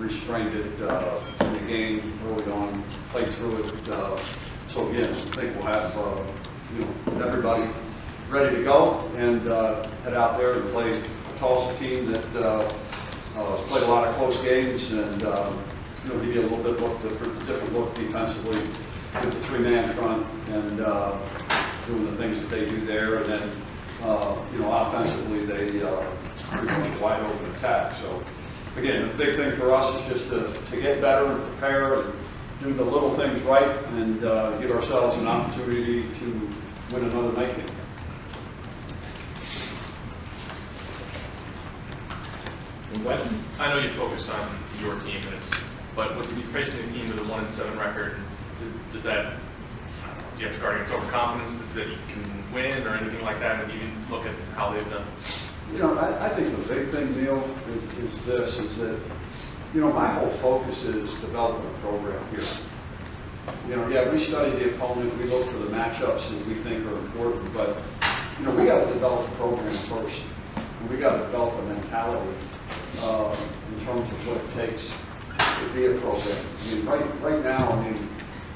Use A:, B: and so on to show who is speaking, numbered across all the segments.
A: re-sprained it in the game early on, played through it. So again, I think we'll have everybody ready to go and head out there and play a Tulsa team that has played a lot of close games and give you a little bit of different look defensively with the three-man front and doing the things that they do there, and then offensively they pretty much wide open attack. So again, the big thing for us is just to get better and prepare and do the little things right and give ourselves an opportunity to win another night game.
B: I know you focus on your team, but with you facing a team with a 1-7 record, does that, do you have to guard against overconfidence that you can win or anything like that? And do you look at how they've done?
A: I think the big thing, Neil, is that my whole focus is developing a program here. Yeah, we study the opponent, we look for the matchups that we think are important, but we got to develop a program first, and we got to develop a mentality in terms of what it takes to be a program. I mean, right now,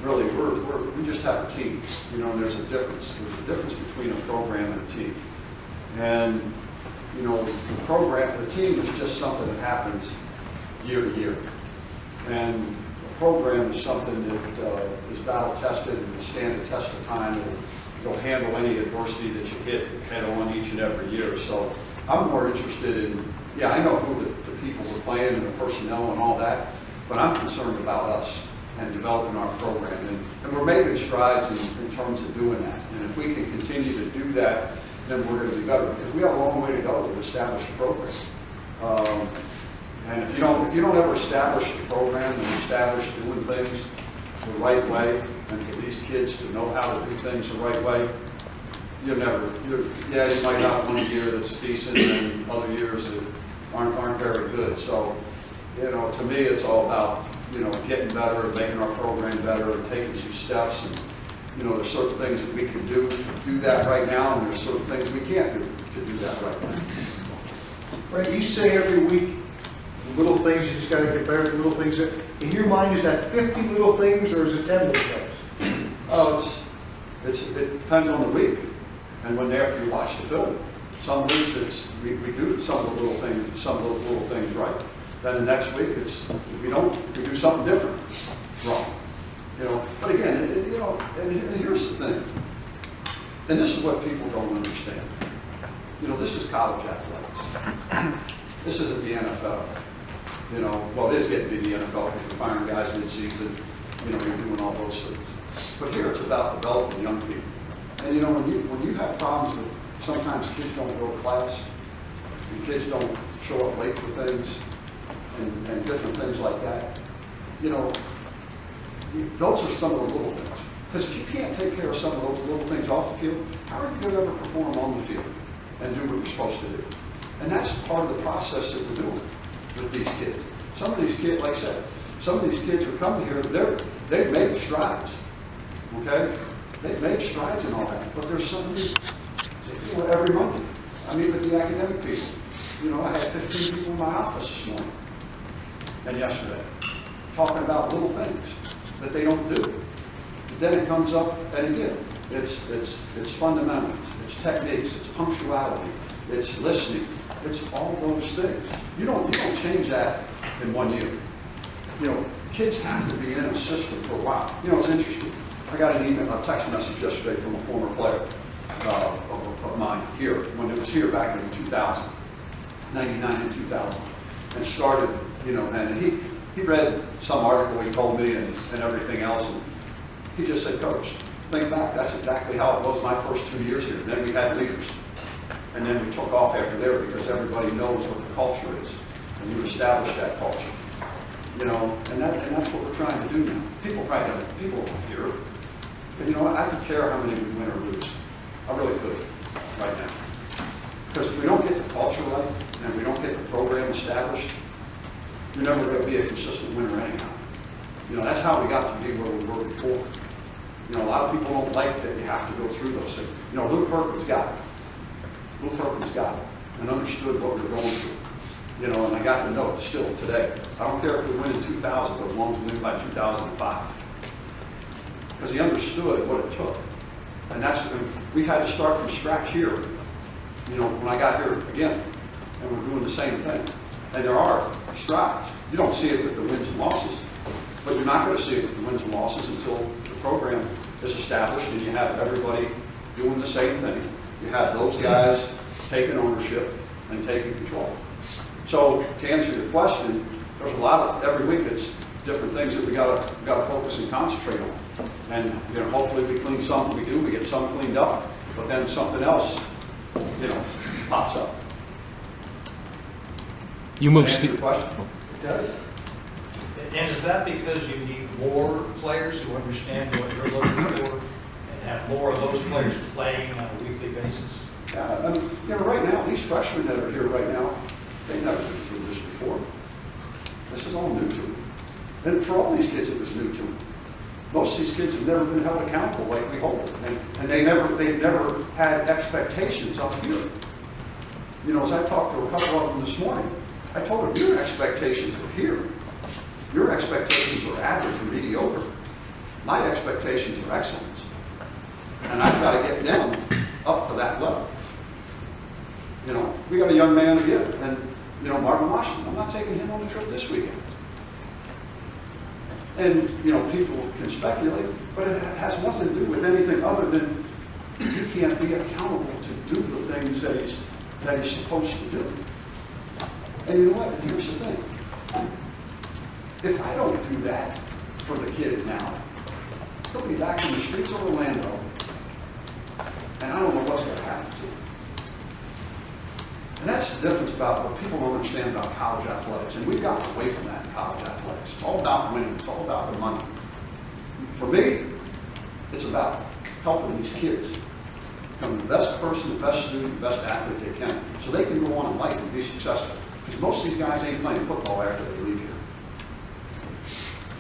A: really, we just have a team. And there's a difference. There's a difference between a program and a team. And the team is just something that happens year to year. And a program is something that is battle tested and will stand the test of time. It'll handle any adversity that you hit head on each and every year. So I'm more interested in, I know who the people we're playing and the personnel and all that, but I'm concerned about us and developing our program. And we're making strides in terms of doing that. And if we can continue to do that, then we're going to be better, because we have a long way to go to establish a program. And if you don't ever establish a program and establish doing things the right way, and for these kids to know how to do things the right way, you might have one year that's decent and other years that aren't very good. So, to me, it's all about, getting better and making our program better and taking some steps. And, there's certain things that we can do to do that right now, and there's certain things we can't do to do that right now.
C: Right, you say every week, little things, you just got to get better at little things. In your mind, is that 50 little things or is it 10 little things?
A: Oh, it depends on the week and after you watch the film. Some weeks we do some of those little things right. Then the next week we do something different wrong. But again, and here's the thing, and this is what people don't understand. This is college athletics. This isn't the NFL. Well, it is getting to be the NFL because you're firing guys mid-season. You're doing all those things. But here it's about developing young people. And when you have problems with sometimes kids don't go to class, and kids don't show up late for things, and different things like that, those are some of the little things. Because if you can't take care of some of those little things off the field, how are you going to ever perform on the field and do what you're supposed to do? And that's part of the process that we're doing with these kids. Some of these kids, like I said, some of these kids who come here, they've made strides. Okay? They've made strides and all that. But there's some people they do it every Monday. I meet with the academic people. I had 15 people in my office this morning and yesterday talking about little things that they don't do. But then it comes up, and again, it's fundamentals, it's techniques, it's punctuality, it's listening, it's all those things. You don't change that in 1 year. Kids have to be in a system for a while. It's interesting. I got a text message yesterday from a former player of mine here, when it was here back in 2000, 99 and 2000, and started, and he read some article he told me and everything else, and he just said, Coach, think back, that's exactly how it was my first 2 years here. And then we had leaders. And then we took off after there because everybody knows what the culture is. And you establish that culture. And that's what we're trying to do now. People don't hear it. But I could care how many we win or lose. I really could right now. Because if we don't get the culture right, and we don't get the program established, you're never going to be a consistent winner anyhow. That's how we got to be where we were before. A lot of people don't like that you have to go through those things. Luke Perkins got it. Luke Perkins got it and understood what we were going through. You know, and I got the note still today. I don't care if we win in 2000, but as long as we win by 2005. Because he understood what it took. And that's, we've had to start from scratch here. You know, when I got here again, and we're doing the same thing. And there are strides. You don't see it with the wins and losses, but you're not going to see it with the wins and losses until the program is established and you have everybody doing the same thing. You have those guys taking ownership and taking control. So to answer your question, there's a lot of, every week it's different things that we got to focus and concentrate on. And you know, hopefully we clean some, we get some cleaned up, but then something else, you know, pops up.
D: You move
A: Answer your question?
C: It does.
E: And is that because you need more players who understand what you're looking for and have more of those players playing on a weekly basis?
A: Yeah, and, you know, right now, these freshmen that are here right now, they've never been through this before. This is all new to them. And for all these kids, it was new to them. Most of these kids have never been held accountable like we hold them. And they've never had expectations up here. You know, as I talked to a couple of them this morning, I told them, your expectations are here. Your expectations are average or mediocre. My expectations are excellence. And I've got to get them up to that level. You know, we got a young man again, and, you know, Marvin Washington, I'm not taking him on the trip this weekend. And, you know, people can speculate, but it has nothing to do with anything other than he can't be accountable to do the things that he's supposed to do. And you know what? Here's the thing. If I don't do that for the kid now, he'll be back in the streets of Orlando, and I don't know what's going to happen to him. And that's the difference about what people don't understand about college athletics. And we've gotten away from that in college athletics. It's all about winning. It's all about the money. For me, it's about helping these kids become the best person, the best student, the best athlete they can, so they can go on in life and be successful. Because most of these guys ain't playing football after they leave here.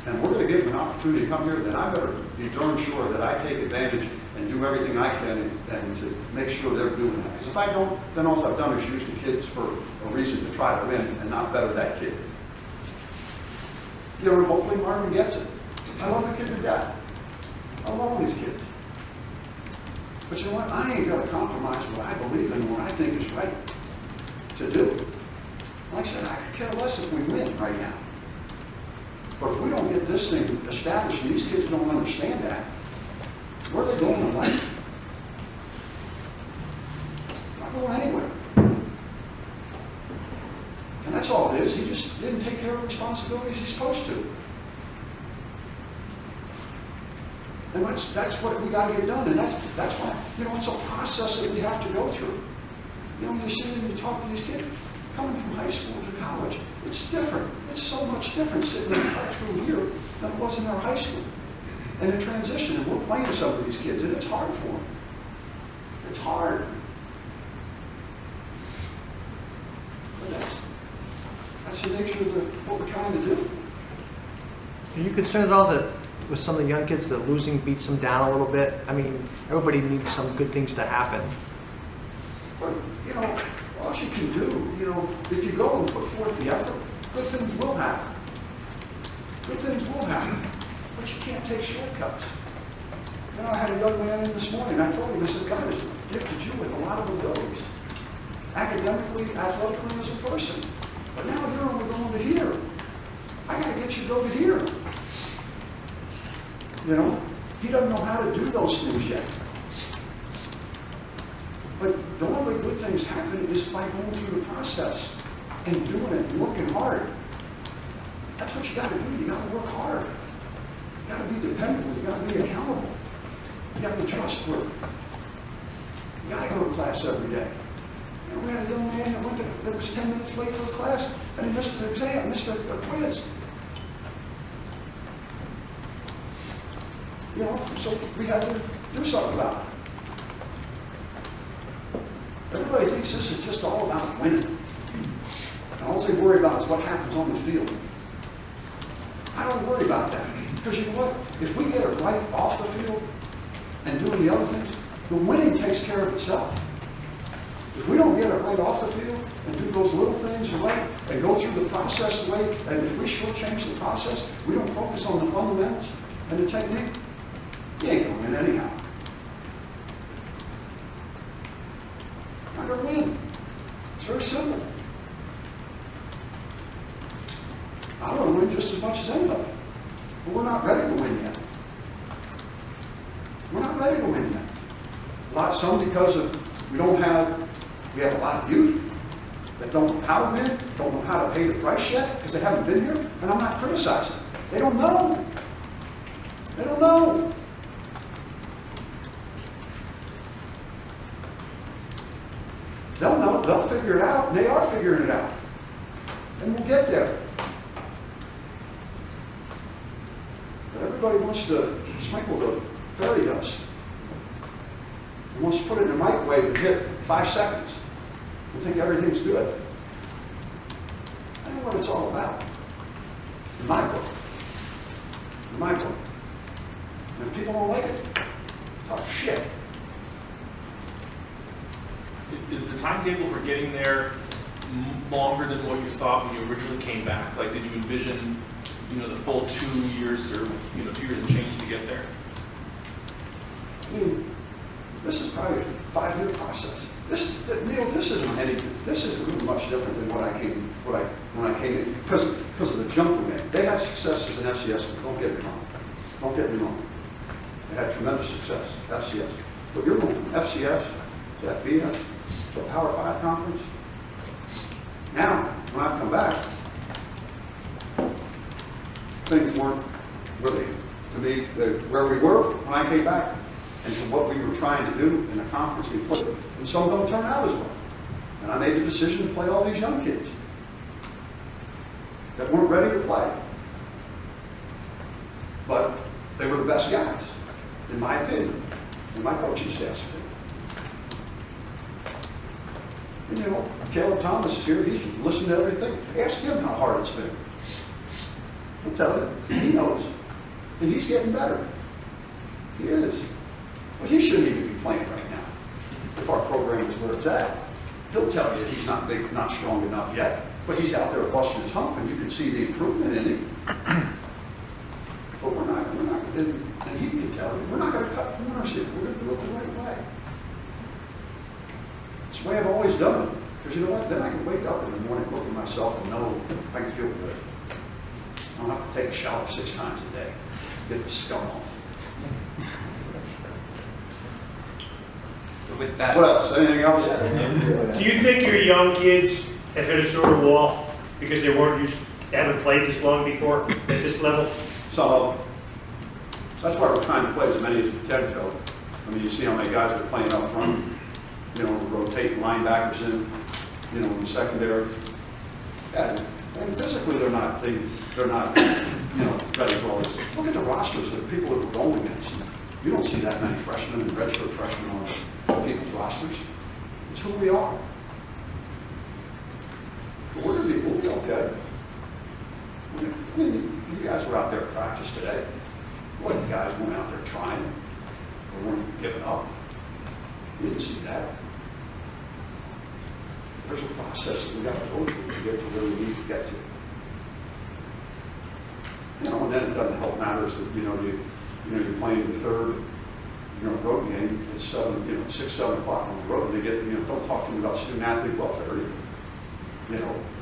A: And we're going to give them an opportunity to come here, then I better be darn sure that I take advantage and do everything I can and to make sure they're doing that. Because if I don't, then all I've done is use the kids for a reason to try to win and not better that kid. You know, hopefully Marvin gets it. I love the kid to death. I love all these kids. But you know what? I ain't going to compromise what I believe in and what I think is right to do. Like I said, I could care less if we win right now. But if we don't get this thing established and these kids don't understand that, where are they going in life? Not going anywhere. And that's all it is. He just didn't take care of the responsibilities he's supposed to. And that's what we got to get done. And that's why, you know, it's a process that we have to go through. You know, you sit and you talk to these kids, coming from high school to college, it's different. It's so much different sitting in the classroom here than it was in our high school. And the transition, and we're playing some of these kids, and it's hard for them. It's hard. But that's the nature of what we're trying to do.
F: Are you concerned at all that with some of the young kids that losing beats them down a little bit? I mean, everybody needs some good things to happen.
A: But, you know, all you can do, you know, if you go and put forth the effort, good things will happen. Good things will happen. But you can't take shortcuts. You know, I had a young man in this morning, I told him, this is God has gifted you with a lot of abilities. Academically, athletically, as a person. But now you're only going to here. I got to get you to go to here. You know, he doesn't know how to do those things yet. But the only way good things happen is by going through the process and doing it and working hard. That's what you got to do. You got to work hard. You got to be dependable. You got to be accountable. You got to be trustworthy. You got to go to class every day. You know, we had a young man that was 10 minutes late for his class, and he missed an exam, missed a quiz. You know, so we had to do something about it. Everybody thinks this is just all about winning. And all they worry about is what happens on the field. I don't worry about that. Because you know what? If we get it right off the field and doing the other things, the winning takes care of itself. If we don't get it right off the field, and do those little things right and go through the process the way, and if we shortchange the process, we don't focus on the fundamentals and the technique, you ain't gonna win anyhow. Not gonna win. It's very simple. I want to win just as much as anybody, but we're not ready to win yet. We're not ready to win yet. Some because of we have a lot of youth that don't know how to win, don't know how to pay the price yet because they haven't been here, and I'm not criticizing. They don't know. They don't know. They'll know, they'll figure it out, and they are figuring it out. And we'll get there. But everybody wants to sprinkle the fairy dust. He wants to put it in the microwave and hit 5 seconds and think everything's good. That's what it's all about. In my book. In my book. And if people don't like it, talk shit.
B: Is the timetable for getting there longer than what you thought when you originally came back? Like, did you envision, the full 2 years or, 2 years and change to get there?
A: I mean, this is probably a 5-year process. This isn't anything. This isn't really much different than when I came in because of the jump we made. They had success as an FCS. Don't get me wrong. Don't get me wrong. They had tremendous success, FCS. But you're going from FCS to FBS to a Power 5 conference. Now, when I come back, things weren't really, to me, where we were when I came back and to what we were trying to do in the conference we put. And some don't turn out as well. And I made the decision to play all these young kids that weren't ready to play. But they were the best guys, in my opinion, in my coaching staff's opinion. And Caleb Thomas is here, he's listened to everything. Ask him how hard it's been. He'll tell you, he knows. And he's getting better. He is. But he shouldn't even be playing right now, if our program is where it's at. He'll tell you he's not big, not strong enough yet, but he's out there busting his hump, and you can see the improvement in him. But we're not, and he can tell you, we're not going to cut corners here. We're going to do it the right way. It's the way I've always done it. Because you know what? Then I can wake up in the morning, look at myself, and know I can feel good. I don't have to take a shower 6 times a day. Get the scum off.
D: So with that,
A: What else? Anything else?
G: Do you think your young kids have hit a sort of wall because they haven't played this long before at this level?
A: Some of them. That's why we're trying to play as many as we can, Joe. I mean, you see how many guys are playing up front, rotating linebackers in the secondary. And physically they're not, ready for all this. Look at the rosters of the people that we're going against. You don't see that many freshmen and redshirt freshmen on people's rosters. It's who we are. But we'll be okay. I mean, you guys were out there at practice today. Boy, you guys weren't out there trying or weren't giving up. You didn't see that. There's a process that we got to go through to get to where we need to get to. And then it doesn't help matters that you're playing the third road game. It's 6, 7 o'clock on the road. They get don't talk to me about student athlete welfare.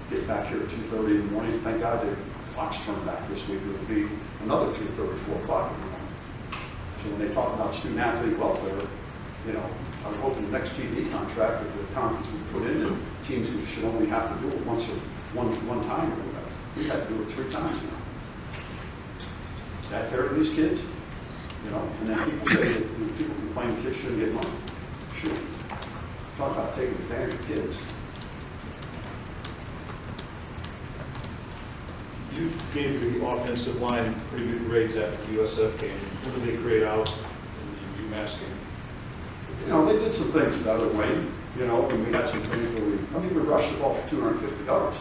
A: Get back here at 2:30 in the morning. Thank God the clock's turned back this week. It would be another 3:30, 4 o'clock in the morning. So when they talk about student athlete welfare, I'm hoping the next TV contract that the conference would put in, and teams should only have to do it one time or whatever. We had to do it 3 times now. Is that fair to these kids? And then people say that people complain kids shouldn't get money. Sure. Talk about taking advantage of kids.
H: You gave the offensive line pretty good grades after the USF game. What did they grade out in the UMass game?
A: They did some things better, Wayne. And we had some things where we rushed the ball for 250 yards.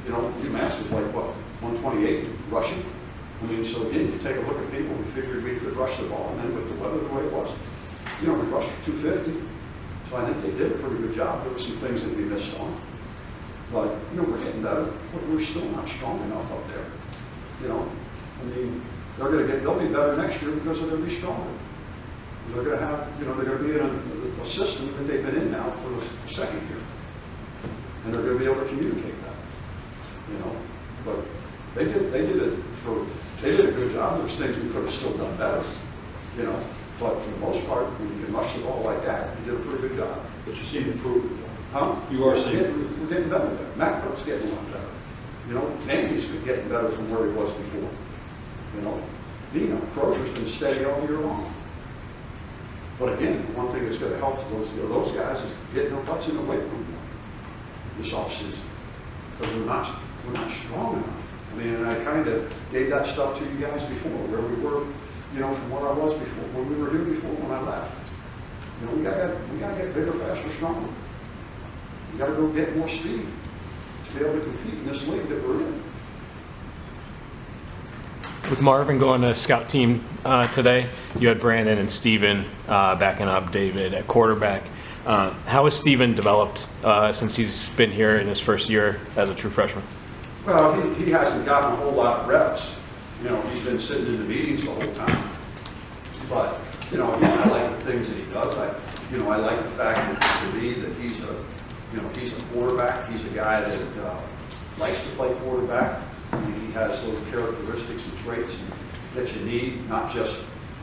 A: UMass was like, what, 128 rushing? I mean, so again, you take a look at people, we figured we could rush the ball, and then with the weather the way it was, we rushed for 250. So I think they did a pretty good job. There were some things that we missed on. But, you know, we're getting better, but we're still not strong enough up there. You know, I mean, they'll be better next year because they're gonna be stronger. They're gonna have, you know, they're gonna be in a system that they've been in now for the second year. And they're gonna be able to communicate that, you know. But they did a good job. There's things we could have still done better, you know. But for the most part, when you can rush the ball like that, you did a pretty good job.
H: But you seem improved.
A: Huh?
H: You are seeing.
A: We're getting better there. Matt Cook's getting a lot better. You know, Andy's getting better from where he was before. You know, Crozier's been steady all year long. But again, one thing that's going to help those guys is getting their butts in the weight room this offseason. Because we're not strong enough. I mean, and I kind of gave that stuff to you guys before, where we were, you know, from where I was before, when we were here before when I left. You know, we gotta get bigger, faster, stronger. We gotta go get more speed to be able to compete in this league that we're in.
D: With Marvin going to scout team today, you had Brandon and Steven backing up David at quarterback. How has Steven developed since he's been here in his first year as a true freshman?
A: Well, he hasn't gotten a whole lot of reps. You know, he's been sitting in the meetings the whole time. But, you know, again, I like the things that he does. I like the fact that to me that he's a quarterback. He's a guy that likes to play quarterback. I mean, he has those characteristics and traits that you need, not just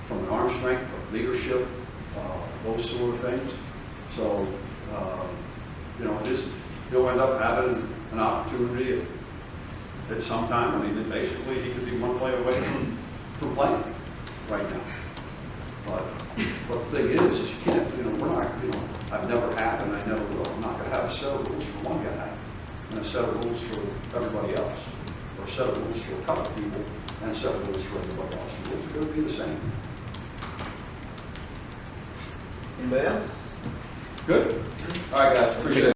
A: from an arm strength, but leadership, those sort of things. So, you know, he'll end up having an opportunity at some time. I mean, basically, he could be one play away from playing right now. But the thing is you can't, you know, we're not, you know, I've never had and I never will. I'm not going to have a set of rules for one guy and a set of rules for everybody else, or a set of rules for a couple of people and a set of rules for everybody else. The rules are going to be the same.
E: Anybody else?
A: Good. All right, guys. Appreciate it.